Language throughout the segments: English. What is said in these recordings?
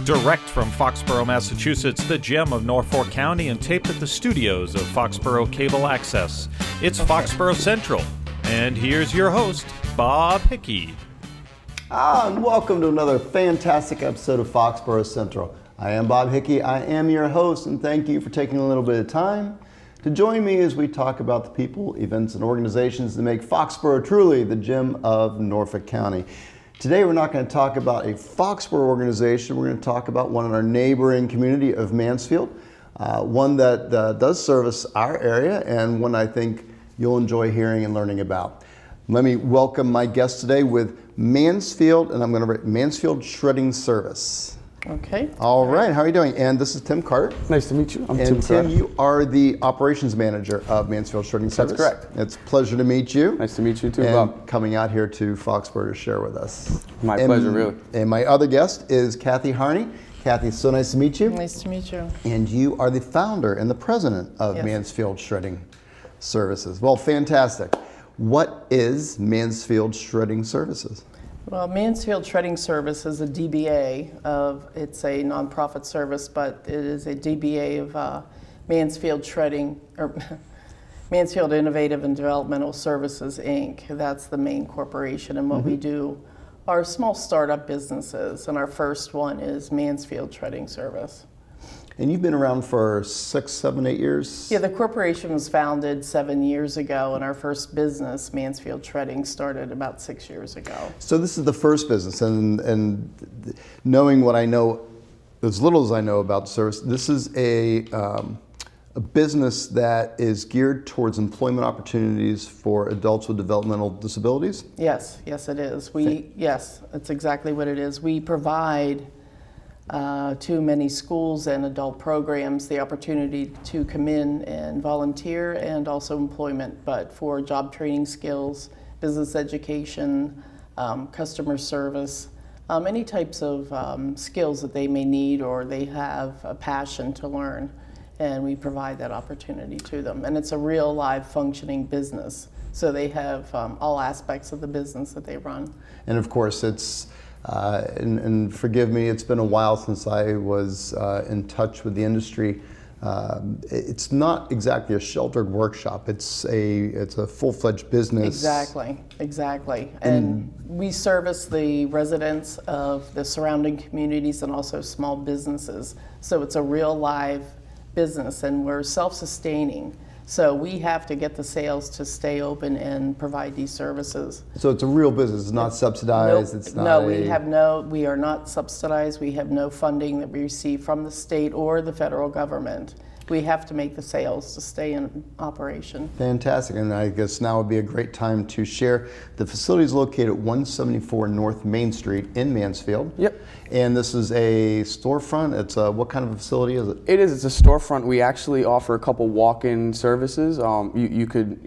Direct from Foxborough, Massachusetts, the gem of Norfolk County, and taped at the studios of Foxborough Cable Access. It's Foxborough Central. And here's your host, Bob Hickey. And welcome to another fantastic episode of Foxborough Central. I am Bob Hickey. I am your host, and thank you for taking a little bit of time to join me as we talk about the people, events, and organizations that make Foxborough truly the gem of Norfolk County. Today we're not going to talk about a Foxborough organization. We're going to talk about one in our neighboring community of Mansfield, one that does service our area and one I think you'll enjoy hearing and learning about. Let me welcome my guest today with Mansfield, and I'm going to write Mansfield Shredding Service. Okay. All right, how are you doing? And this is Tim Carter. Nice to meet you. I'm and Tim, you are the operations manager of Mansfield Shredding Service. That's correct. It's a pleasure to meet you. Nice to meet you too, and Bob. coming out here to Foxborough to share with us. My pleasure, really. And my other guest is Kathy Harney. Kathy, it's so nice to meet you. Nice to meet you. And you are the founder and the president of Yes. Mansfield Shredding Services. Well, fantastic. What is Mansfield Shredding Services? Well, Mansfield Shredding Service is a DBA it's a nonprofit service, but it is a DBA of Mansfield Shredding, or Mansfield Innovative and Developmental Services, Inc. That's the main corporation, and what we do are small startup businesses, and our first one is Mansfield Shredding Service. And you've been around for 6, 7, 8 years? Yeah, the corporation was founded 7 years ago, and our first business, Mansfield Shredding, started about 6 years ago. So this is the first business, and knowing what I know, as little as I know about the service, this is a business that is geared towards employment opportunities for adults with developmental disabilities? Yes, it is. Yes, that's exactly what it is. We provide to many schools and adult programs the opportunity to come in and volunteer and also employment, but for job training skills, business education, customer service, any types of skills that they may need or they have a passion to learn, and we provide that opportunity to them. And it's a real live functioning business, so they have all aspects of the business that they run. And of course it's and forgive me, it's been a while since I was in touch with the industry. It's not exactly a sheltered workshop. It's a full-fledged business. Exactly. And we service the residents of the surrounding communities and also small businesses. So it's a real live business, and we're self-sustaining. So we have to get the sales to stay open and provide these services. So it's a real business. It's not subsidized. Nope. It's not we are not subsidized. We have no funding that we receive from the state or the federal government. We have to make the sales to stay in operation. Fantastic. And I guess now would be a great time to share. The facility is located at 174 North Main Street in Mansfield. Yep. And this is a storefront. It's what kind of a facility is it? It's a storefront. We actually offer a couple walk-in services. You could,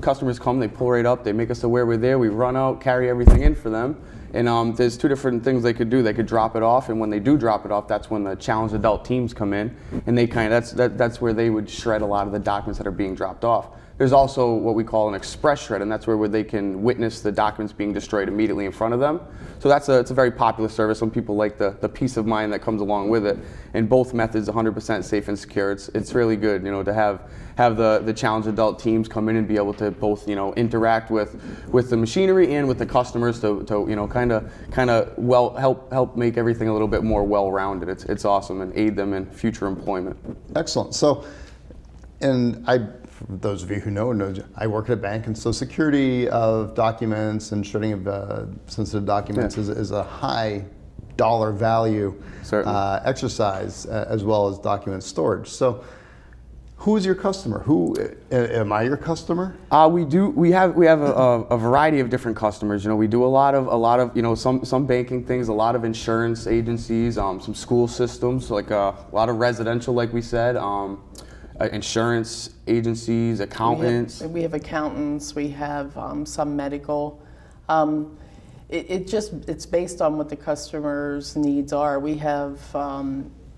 customers come, they pull right up, they make us aware we're there, we run out, carry everything in for them. And there's two different things they could do. They could drop it off, and when they do drop it off, that's when the challenged adult teams come in, and they that's where they would shred a lot of the documents that are being dropped off. There's also what we call an express shred, and that's where they can witness the documents being destroyed immediately in front of them. So it's a very popular service. Some people like the peace of mind that comes along with it. And both methods 100% safe and secure. It's really good, to have the challenged adult teams come in and be able to both, interact with the machinery and with the customers to kind of help make everything a little bit more well-rounded. It's awesome, and aid them in future employment. Excellent. So, and for those of you who know, I work at a bank, and so security of documents and shredding of sensitive documents is a high dollar value exercise, as well as document storage. So, who is your customer? Am I your customer? We have a variety of different customers. We do a lot of some banking things, a lot of insurance agencies, some school systems, like a lot of residential, like we said. Insurance agencies, accountants. We have accountants. We have some medical. It's based on what the customer's needs are. We have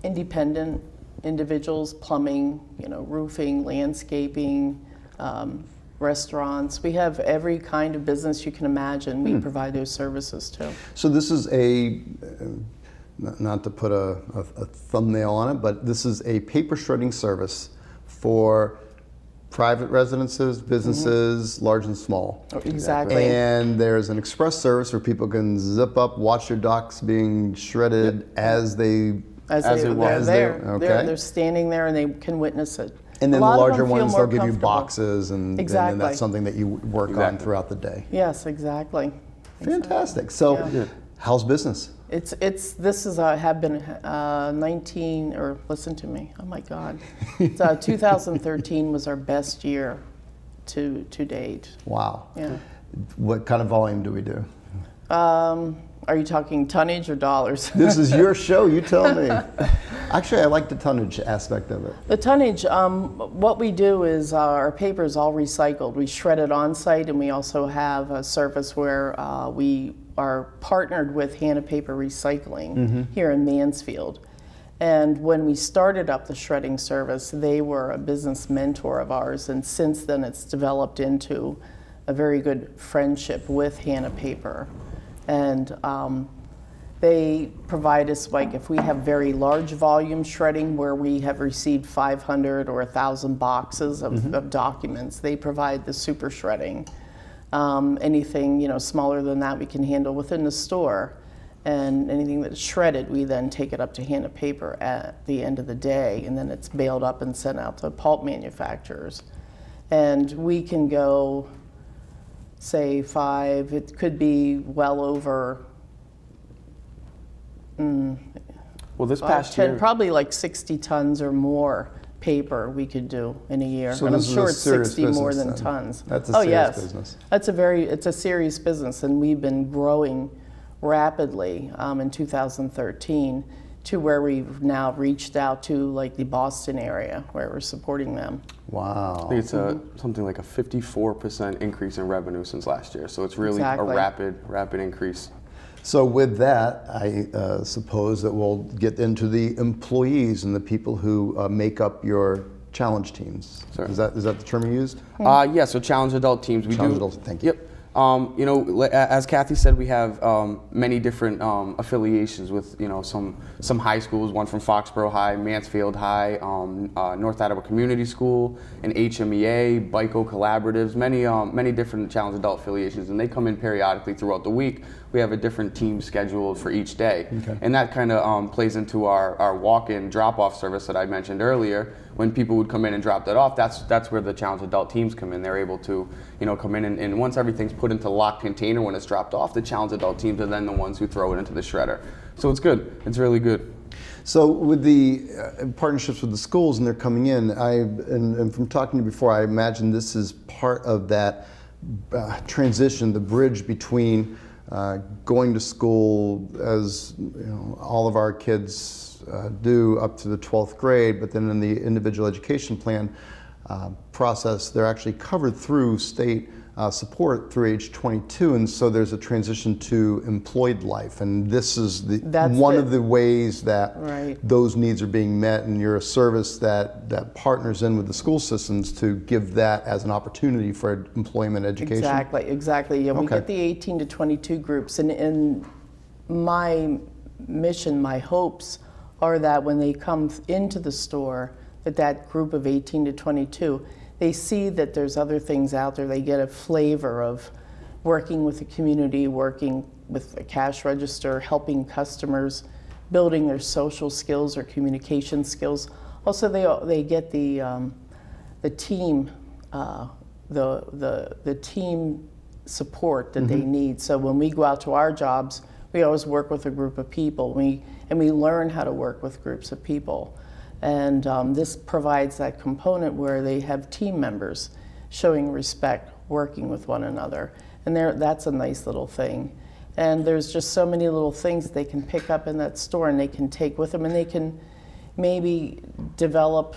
independent individuals, plumbing, roofing, landscaping, restaurants. We have every kind of business you can imagine. We provide those services to. So this is not to put a thumbnail on it, but this is a paper shredding service for private residences, businesses, large and small. Exactly. And there's an express service where people can zip up, watch their docs being shredded as they're standing there and they can witness it. And then A the lot of larger them feel ones, more they'll give you comfortable. boxes, and Exactly. that's something that you work on throughout the day. Yes, exactly. Fantastic. So, how's business? Have been 19, or listen to me, oh my God. 2013 was our best year to date. Wow. Yeah. What kind of volume do we do? Are you talking tonnage or dollars? This is your show, you tell me. Actually, I like the tonnage aspect of it. The tonnage, what we do is our paper is all recycled. We shred it on site, and we also have a service where we are partnered with Hannah Paper Recycling here in Mansfield. And when we started up the shredding service, they were a business mentor of ours, and since then it's developed into a very good friendship with Hannah Paper. And they provide us, like if we have very large volume shredding where we have received 500 or 1,000 boxes of documents, they provide the super shredding. Anything smaller than that we can handle within the store. And anything that's shredded, we then take it up to Hannah Paper at the end of the day, and then it's baled up and sent out to pulp manufacturers. And we can go, say, it could be well over, Well, this past year, probably like 60 tons or more paper we could do in a year. So and I'm this is sure a it's serious 60 more business than then. tons. That's a serious business. It's a serious business, and we've been growing rapidly in 2013 to where we've now reached out to like the Boston area where we're supporting them. Wow. I think it's something like a 54% increase in revenue since last year. So it's really Exactly. a rapid increase. So with that, I suppose that we'll get into the employees and the people who make up your challenge teams. Sure. Is that the term you used? Yeah, so challenge adult teams. Challenge adults, thank you. Yep. As Kathy said, we have many different affiliations with some high schools. One from Foxborough High, Mansfield High, North Attleboro Community School, an HMEA, BICO collaboratives, many different challenge adult affiliations, and they come in periodically throughout the week. We have a different team scheduled for each day, and that kind of plays into our walk-in drop-off service that I mentioned earlier. When people would come in and drop that off, that's where the challenge adult teams come in. They're able to come in and once everything's put into locked container when it's dropped off, the challenge adult teams are then the ones who throw it into the shredder. So it's good. It's really good. So with the partnerships with the schools and they're coming in, and from talking to you before, I imagine this is part of that transition, the bridge between going to school, as all of our kids do up to the 12th grade, but then in the individual education plan process, they're actually covered through state support through age 22, and so there's a transition to employed life, and this is one of the ways that those needs are being met, and you're a service that partners in with the school systems to give that as an opportunity for employment education. Exactly. Yeah, we get the 18 to 22 groups, and in my mission, my hopes are that when they come into the store, that group of 18 to 22, they see that there's other things out there. They get a flavor of working with the community, working with a cash register, helping customers, building their social skills or communication skills. Also, they get the team the team support that they need. So when we go out to our jobs, we always work with a group of people. We learn how to work with groups of people. And this provides that component where they have team members showing respect, working with one another. And that's a nice little thing. And there's just so many little things that they can pick up in that store and they can take with them, and they can maybe develop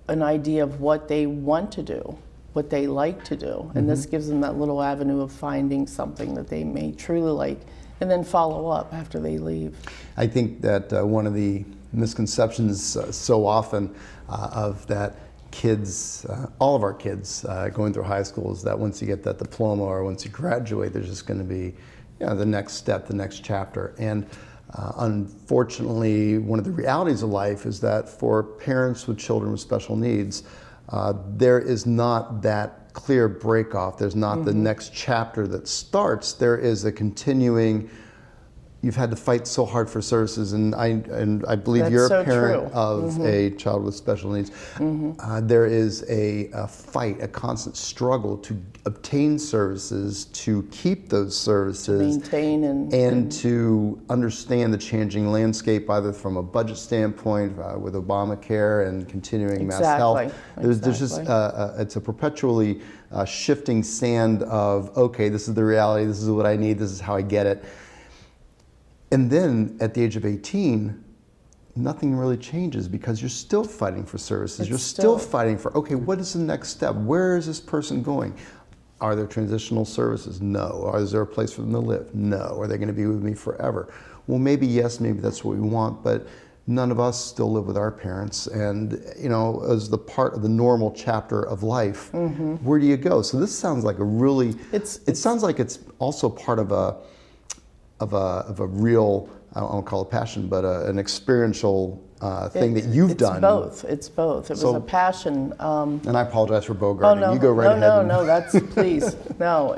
an idea of what they want to do, what they like to do. And this gives them that little avenue of finding something that they may truly like and then follow up after they leave. I think that one of the misconceptions so often of that kids, all of our kids going through high school, is that once you get that diploma or once you graduate, there's just going to be the next step, the next chapter. And Unfortunately, one of the realities of life is that for parents with children with special needs, there is not that clear break off. There's not the next chapter that starts. There is a continuing, you've had to fight so hard for services, and I believe That's you're so a parent true. of a child with special needs. There is a fight, a constant struggle to obtain services, to keep those services, Maintain and to understand the changing landscape, either from a budget standpoint with Obamacare and continuing mass health. There's just it's a perpetually shifting sand of, okay, this is the reality, this is what I need, this is how I get it. And then at the age of 18, nothing really changes because you're still fighting for services. You're still fighting for, okay, what is the next step? Where is this person going? Are there transitional services? No. Is there a place for them to live? No. Are they going to be with me forever? Well, maybe yes, maybe that's what we want, but none of us still live with our parents. And, as the part of the normal chapter of life, where do you go? So this sounds like a really, it sounds like it's also part of a real, I don't want to call it passion, but an experiential thing that you've done. It's both. It was a passion. And I apologize for bogarting. No, you go right ahead. No, that's, please. No,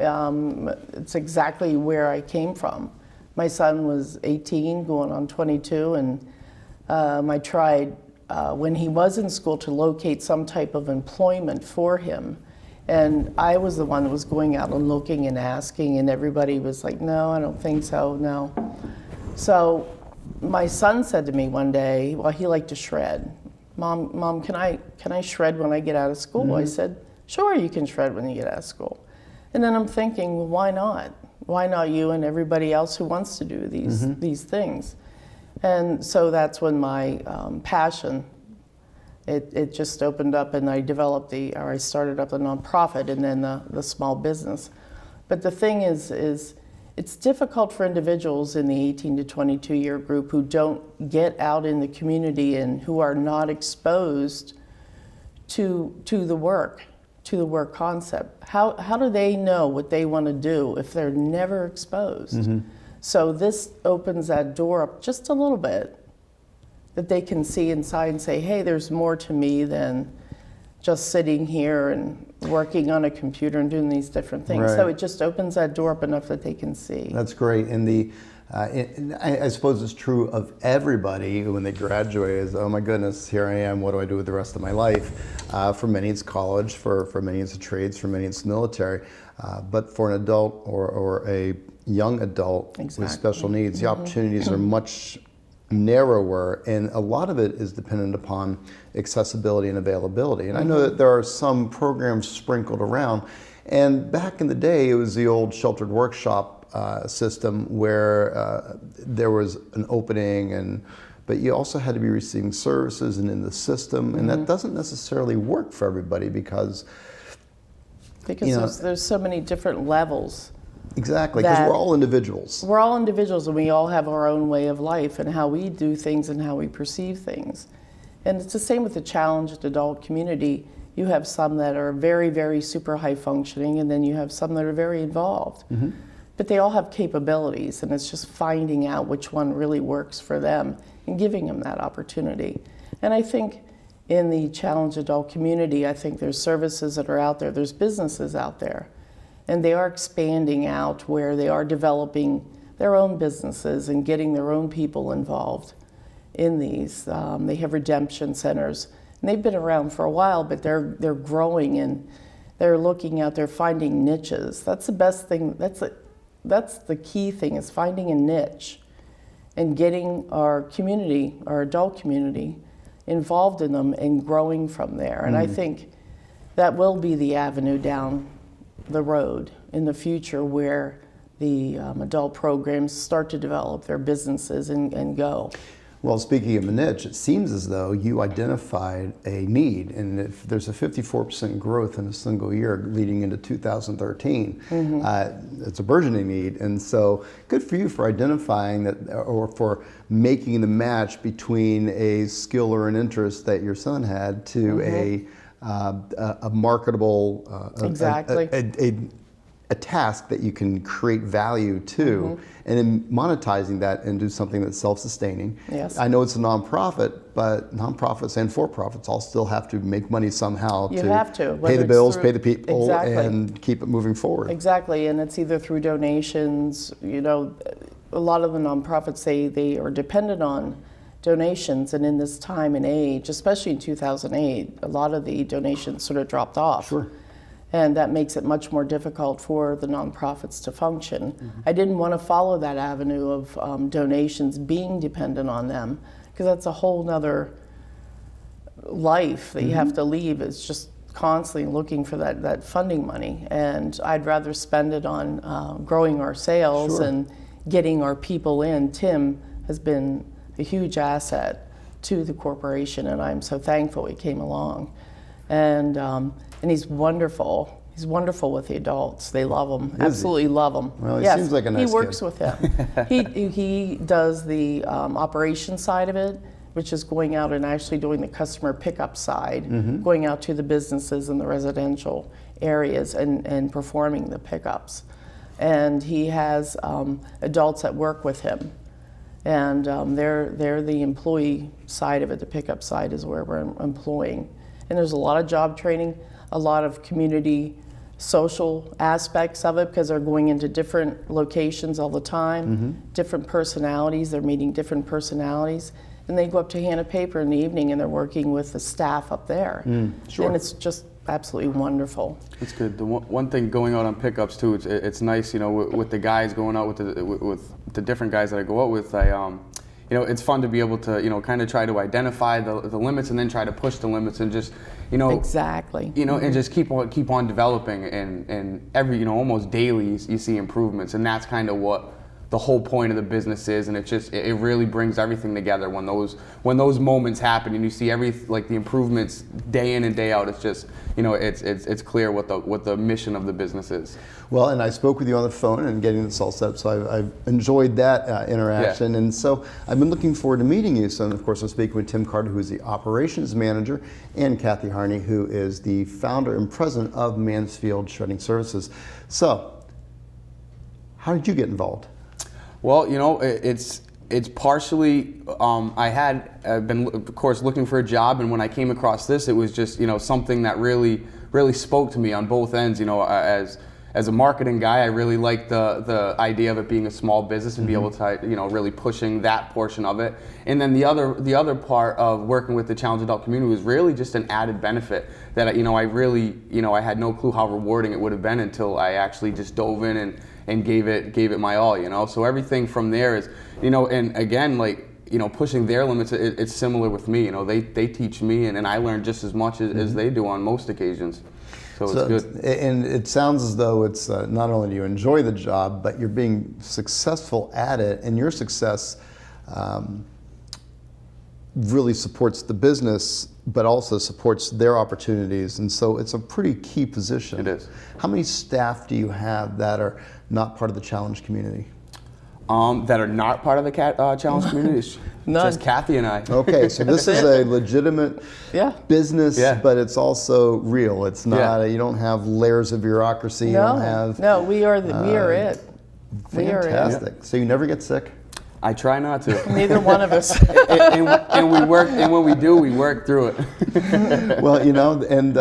it's exactly where I came from. My son was 18, going on 22, and I tried, when he was in school, to locate some type of employment for him. And I was the one that was going out and looking and asking, and everybody was like, no, I don't think so, no. So my son said to me one day, well, he liked to shred. Mom, can I shred when I get out of school? I said, sure, you can shred when you get out of school. And then I'm thinking, well, why not? Why not you and everybody else who wants to do these things? And so that's when my passion, it just opened up, and I developed I started up the nonprofit and then the small business. But the thing is it's difficult for individuals in the 18 to 22 year group who don't get out in the community and who are not exposed to the work concept. How do they know what they want to do if they're never exposed? So this opens that door up just a little bit, that they can see inside and say, hey, there's more to me than just sitting here and working on a computer and doing these different things. Right. So it just opens that door up enough that they can see. That's great. And I suppose it's true of everybody when they graduate is, oh my goodness, here I am, what do I do with the rest of my life? For many it's college, for many it's the trades, for many it's military. But for an adult or a young adult with special needs, the opportunities are much narrower, and a lot of it is dependent upon accessibility and availability. And I know that there are some programs sprinkled around, and back in the day it was the old sheltered workshop system where there was an opening, but you also had to be receiving services and in the system, and that doesn't necessarily work for everybody because there's so many different levels. Exactly, because we're all individuals. We're all individuals, and we all have our own way of life and how we do things and how we perceive things. And it's the same with the challenged adult community. You have some that are very, very super high functioning, and then you have some that are very involved. But they all have capabilities, and it's just finding out which one really works for them and giving them that opportunity. And I think in the challenged adult community, I think there's services that are out there, there's businesses out there. And they are expanding out where they are developing their own businesses and getting their own people involved in these. They have redemption centers, and they've been around for a while, but they're growing, and they're looking out, they're finding niches. That's the best thing. That's the key thing, is finding a niche and getting our community, our adult community, involved in them and growing from there. And I think that will be the avenue down the road in the future where the adult programs start to develop their businesses and go. Well, speaking of a niche, it seems as though you identified a need, and if there's a 54% growth in a single year leading into 2013, it's a burgeoning need, and so good for you for identifying that, or for making the match between a skill or an interest that your son had to a marketable, a task that you can create value to, and then monetizing that into something that's self-sustaining. Yes. I know it's a nonprofit, but nonprofits and for-profits all still have to make money somehow You have to, pay whether the it's bills, through- pay the people, Exactly. and keep it moving forward. Exactly, and it's either through donations. You know, a lot of the nonprofits, they are dependent on donations, and in this time and age, especially in 2008, a lot of the donations sort of dropped off. Sure. And that makes it much more difficult for the nonprofits to function. I didn't want to follow that avenue of donations being dependent on them, because that's a whole nother life that you have to leave. It's just constantly looking for that funding money. And I'd rather spend it on growing our sales Sure. and getting our people in. Tim has been a huge asset to the corporation, and I'm so thankful he came along. And he's wonderful. He's wonderful with the adults. They love him. Absolutely love him. Well, he yes, seems like a nice he works kid. with them. he does the operation side of it, which is going out and actually doing the customer pickup side, going out to the businesses and the residential areas and performing the pickups. And he has adults that work with him. And they're the employee side of it. The pickup side is where we're employing. And there's a lot of job training, a lot of community social aspects of it, because they're going into different locations all the time, different personalities. They're meeting different personalities. And they go up to hand a paper in the evening and they're working with the staff up there. Sure. And it's just absolutely wonderful. It's good. The one thing going out on pickups too, it's nice, you know, with the guys going out with the different guys that I go out with. You know, it's fun to be able to, you know, kind of try to identify the limits and then try to push the limits and just, you know, Exactly. you know, and just keep on developing, and every, you know, almost daily you see improvements, and that's kind of what the whole point of the business is. And it really brings everything together when those moments happen and you see the improvements day in and day out. It's just, you know, it's clear what the mission of the business is. Well, and I spoke with you on the phone and getting this all set up, so I've enjoyed that interaction. Yeah. And so I've been looking forward to meeting you. So, of course, I'm speaking with Tim Carter, who is the operations manager, and Kathy Harney, who is the founder and president of Mansfield Shredding Services. So, how did you get involved? Well, you know, it's partially, I've been, of course, looking for a job, and when I came across this, it was just, you know, something that really spoke to me on both ends. You know, as a marketing guy, I really like the idea of it being a small business and be able to, you know, really pushing that portion of it. And then the other part of working with the challenged adult community was really just an added benefit that, you know, I had no clue how rewarding it would have been until I actually just dove in and gave it my all, you know. So everything from there is, you know, and again, like, you know, pushing their limits, it's similar with me. You know, they teach me, and I learn just as much as they do on most occasions. So it's good. And it sounds as though it's not only do you enjoy the job, but you're being successful at it, and your success really supports the business, but also supports their opportunities. And so it's a pretty key position. It is. How many staff do you have that are not part of the challenge community? That are not part of the challenge community? It's None. just Kathy and I. Okay, so this is a legitimate Yeah. business, Yeah. but it's also real. It's not, you don't have layers of bureaucracy. You don't have. No, we are it. We are it. Fantastic. So you never get sick? I try not to. Neither one of us. and we work, and when we do, we work through it. Well, you know, and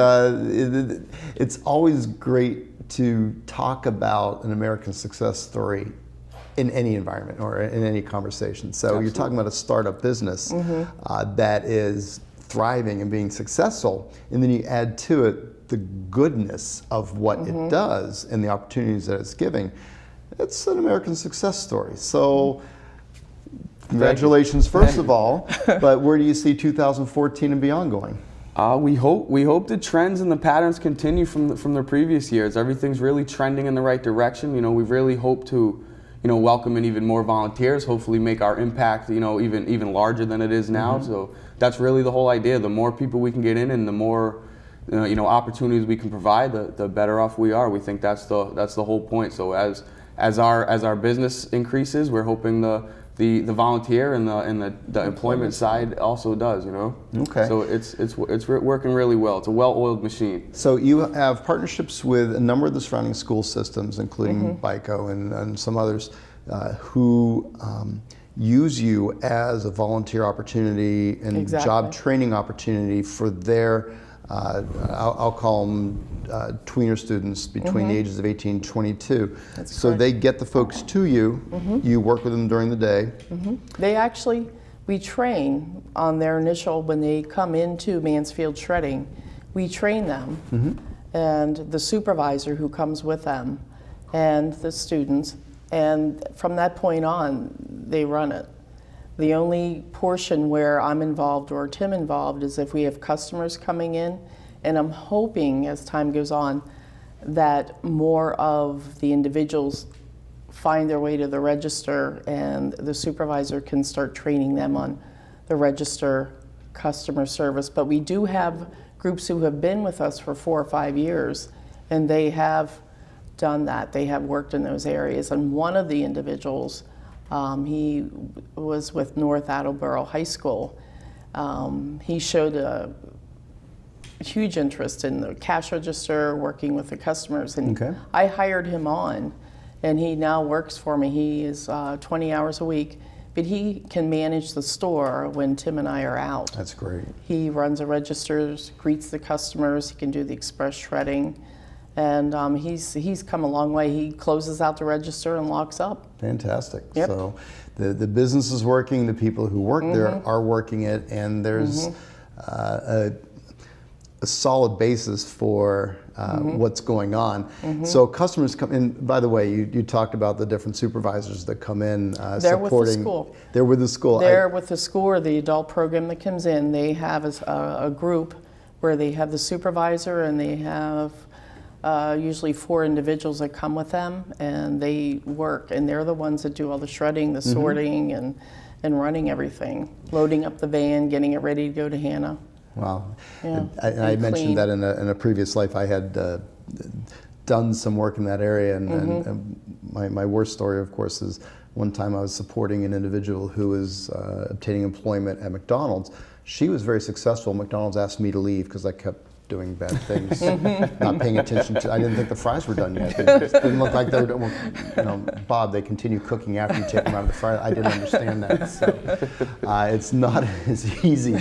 it's always great to talk about an American success story in any environment or in any conversation. So Absolutely. you're talking about a startup business that is thriving and being successful, and then you add to it the goodness of what it does and the opportunities that it's giving. It's an American success story. So congratulations, first of all, but where do you see 2014 and beyond going? We hope the trends and the patterns continue from the previous years. Everything's really trending in the right direction. You know, we really hope to, you know, welcome in even more volunteers. Hopefully, make our impact, you know, even larger than it is now. So that's really the whole idea. The more people we can get in, and the more, you know, opportunities we can provide, the better off we are. We think that's the whole point. So as our business increases, we're hoping the the volunteer and the employment side also does, you know. Okay. So it's working really well. It's a well-oiled machine. So you have partnerships with a number of the surrounding school systems, including BICO and some others, who use you as a volunteer opportunity and job training opportunity for their, I'll call them tweener students between the ages of 18 and 22. That's so correct. they get the folks to you, you work with them during the day. They actually, we train on their initial, when they come into Mansfield shredding, we train them, and the supervisor who comes with them, and the students, and from that point on, they run it. The only portion where I'm involved or Tim involved is if we have customers coming in, and I'm hoping as time goes on that more of the individuals find their way to the register and the supervisor can start training them on the register customer service. But we do have groups who have been with us for 4 or 5 years, and they have done that. They have worked in those areas. And one of the individuals, he was with North Attleboro High School. He showed a huge interest in the cash register, working with the customers, and I hired him on, and he now works for me. He is 20 hours a week, but he can manage the store when Tim and I are out. That's great. He runs the registers, greets the customers, he can do the express shredding, and he's come a long way. He closes out the register and locks up. Fantastic. Yep. So the business is working, the people who work there are working it, and there's a solid basis for what's going on. So customers come in. By the way, you talked about the different supervisors that come in They're supporting. with the school. They're with the school. They're with the school or the adult program that comes in. They have a group where they have the supervisor, and they have usually 4 individuals that come with them, and they work, and they're the ones that do all the shredding, the sorting, and running everything, loading up the van, getting it ready to go to Hannah. Wow. Yeah, And I mentioned clean. that in a previous life. I had done some work in that area, and my worst story, of course, is one time I was supporting an individual who was obtaining employment at McDonald's. She was very successful. McDonald's asked me to leave because I kept doing bad things, not paying attention to. I didn't think the fries were done yet. It just didn't look like they were. Well, you know, Bob, they continue cooking after you take them out of the fryer. I didn't understand that. So it's not as easy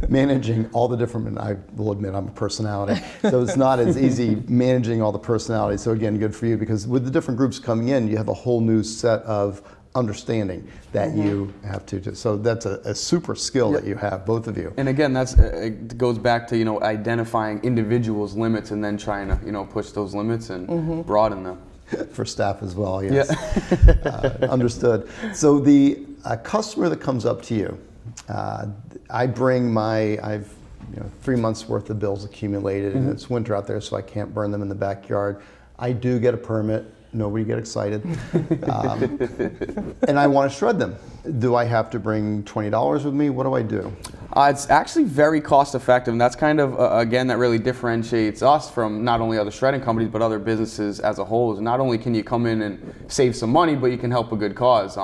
managing all the different. And I will admit I'm a personality, so it's not as easy managing all the personalities. So again, good for you, because with the different groups coming in, you have a whole new set of understanding that you have to do. So that's a super skill that you have, both of you. And again, it goes back to identifying individuals' limits and then trying to push those limits and broaden them. For staff as well, yes. Understood. So the customer that comes up to you, I bring I've 3 months worth of bills accumulated, and it's winter out there, so I can't burn them in the backyard. I do get a permit. Nobody get excited. And I want to shred them. Do I have to bring $20 with me? What do I do? It's actually very cost effective, and that's kind of, again, that really differentiates us from not only other shredding companies, but other businesses as a whole. Is not only can you come in and save some money, but you can help a good cause.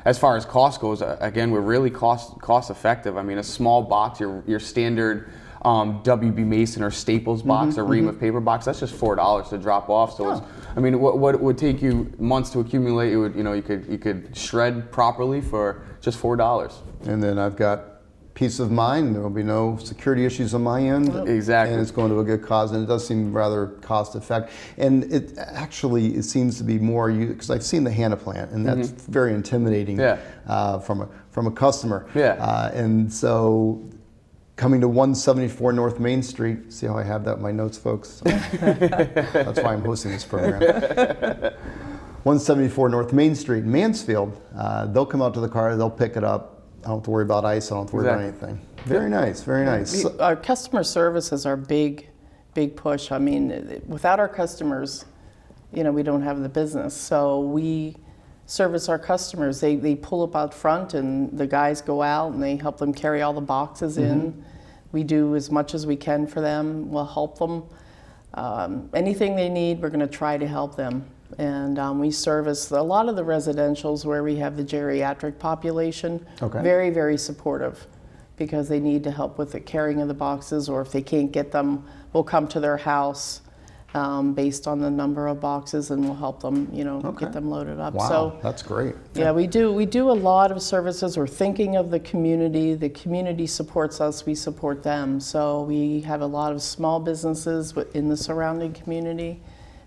As far as cost goes, again, we're really cost effective. I mean, a small box, your standard WB Mason or Staples box, a ream of paper box, that's just $4 to drop off. So it's, I mean, what would take you months to accumulate, it would, you could shred properly for just $4. And then I've got peace of mind. There will be no security issues on my end. Exactly. And it's going to a good cause, and it does seem rather cost effective. And it seems to be more, because I've seen the Hannah plant, and that's very intimidating from a customer. And so coming to 174 North Main Street, see how I have that in my notes, folks? That's why I'm hosting this program. 174 North Main Street, Mansfield, they'll come out to the car, they'll pick it up. I don't have to worry about ice, I don't have to worry about anything. Very nice, very nice. Our customer service is our big push. I mean, without our customers, we don't have the business. So we service our customers. They pull up out front, and the guys go out and they help them carry all the boxes in. We do as much as we can for them. We'll help them. Anything they need, we're going to try to help them. And we service a lot of the residentials where we have the geriatric population. Okay. Very, very supportive because they need to help with the carrying of the boxes, or if they can't get them, we'll come to their house based on the number of boxes, and we'll help them, get them loaded up. Wow, So, that's great. yeah, we do a lot of services. We're thinking of the community supports us, we support them. So we have a lot of small businesses in the surrounding community,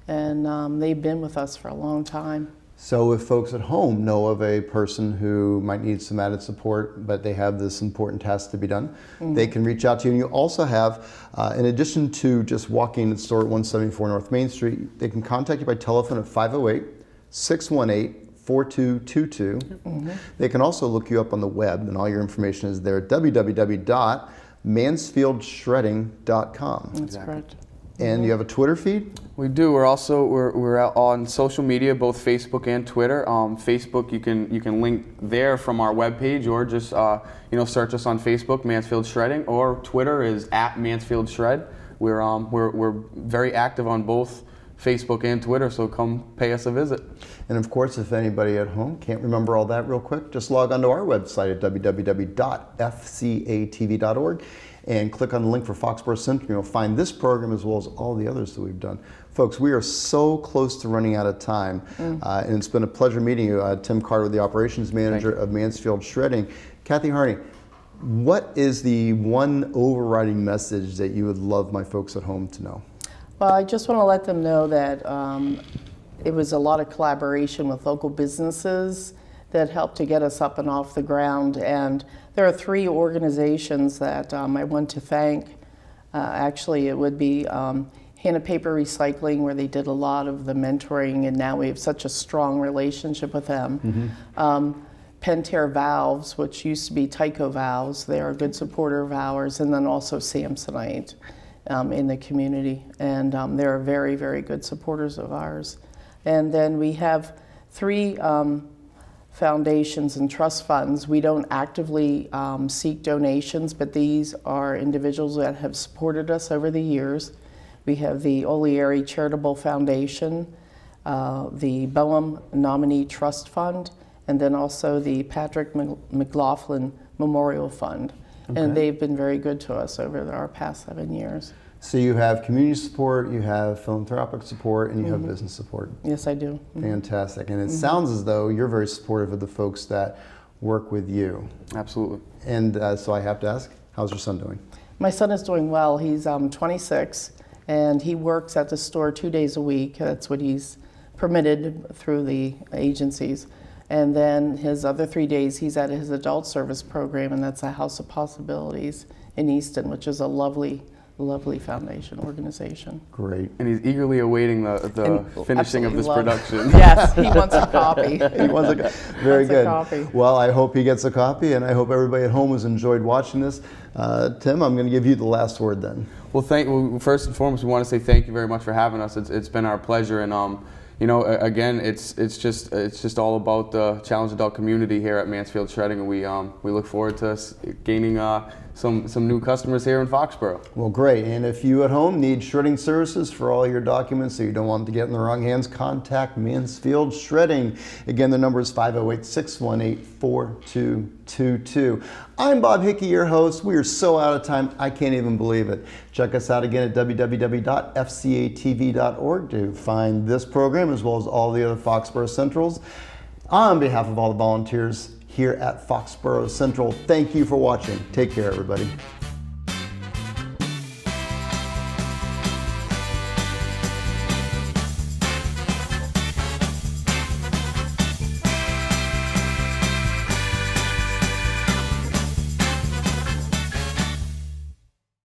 and they've been with us for a long time. So if folks at home know of a person who might need some added support, but they have this important task to be done, they can reach out to you. And you also have, in addition to just walking to the store at 174 North Main Street, they can contact you by telephone at 508-618-4222. They can also look you up on the web, and all your information is there at www.mansfieldshredding.com. That's correct. And you have a Twitter feed? We do. We're out on social media, both Facebook and Twitter. Facebook, you can link there from our webpage, or just search us on Facebook, Mansfield Shredding, or Twitter is @MansfieldShred. We're very active on both Facebook and Twitter, so come pay us a visit. And of course, if anybody at home can't remember all that real quick, just log on to our website at www.fcatv.org and click on the link for Foxborough Central. You'll find this program as well as all the others that we've done. Folks, we are so close to running out of time, and it's been a pleasure meeting you. Tim Carter, the operations manager of Mansfield Shredding. Kathy Harney, what is the one overriding message that you would love my folks at home to know? Well, I just want to let them know that it was a lot of collaboration with local businesses that helped to get us up and off the ground. And there are 3 organizations that I want to thank. Actually, it would be Hannah Paper Recycling, where they did a lot of the mentoring, and now we have such a strong relationship with them. Pentair Valves, which used to be Tyco Valves, they are a good supporter of ours, and then also Samsonite in the community. And they're very, very good supporters of ours. And then we have 3 foundations and trust funds. We don't actively seek donations, but these are individuals that have supported us over the years. We have the Olieri Charitable Foundation, the Boehm Nominee Trust Fund, and then also the Patrick McLaughlin Memorial Fund. And they've been very good to us over our past 7 years. So you have community support, you have philanthropic support, and you have business support. Yes, I do. Fantastic. And it sounds as though you're very supportive of the folks that work with you. Absolutely. And so I have to ask, how's your son doing? My son is doing well. He's 26, and he works at the store 2 days a week. That's what he's permitted through the agencies. And then his other 3 days, he's at his adult service program, and that's a House of Possibilities in Easton, which is a lovely foundation organization. Great. And he's eagerly awaiting the finishing of this production. Yes, he wants a copy. He wants a very good. A copy. Well, I hope he gets a copy, and I hope everybody at home has enjoyed watching this. Tim, I'm going to give you the last word then. Well, first and foremost, we want to say thank you very much for having us. It's been our pleasure, and again, it's just all about the challenged adult community here at Mansfield Shredding, and we look forward to gaining some new customers here in Foxborough. Well, great. And if you at home need shredding services for all your documents so you don't want them to get in the wrong hands, contact Mansfield Shredding. Again, the number is 508-618-4222. I'm Bob Hickey, your host. We are so out of time, I can't even believe it. Check us out again at www.fcatv.org to find this program as well as all the other Foxborough Centrals. On behalf of all the volunteers here at Foxborough Central, thank you for watching. Take care, everybody.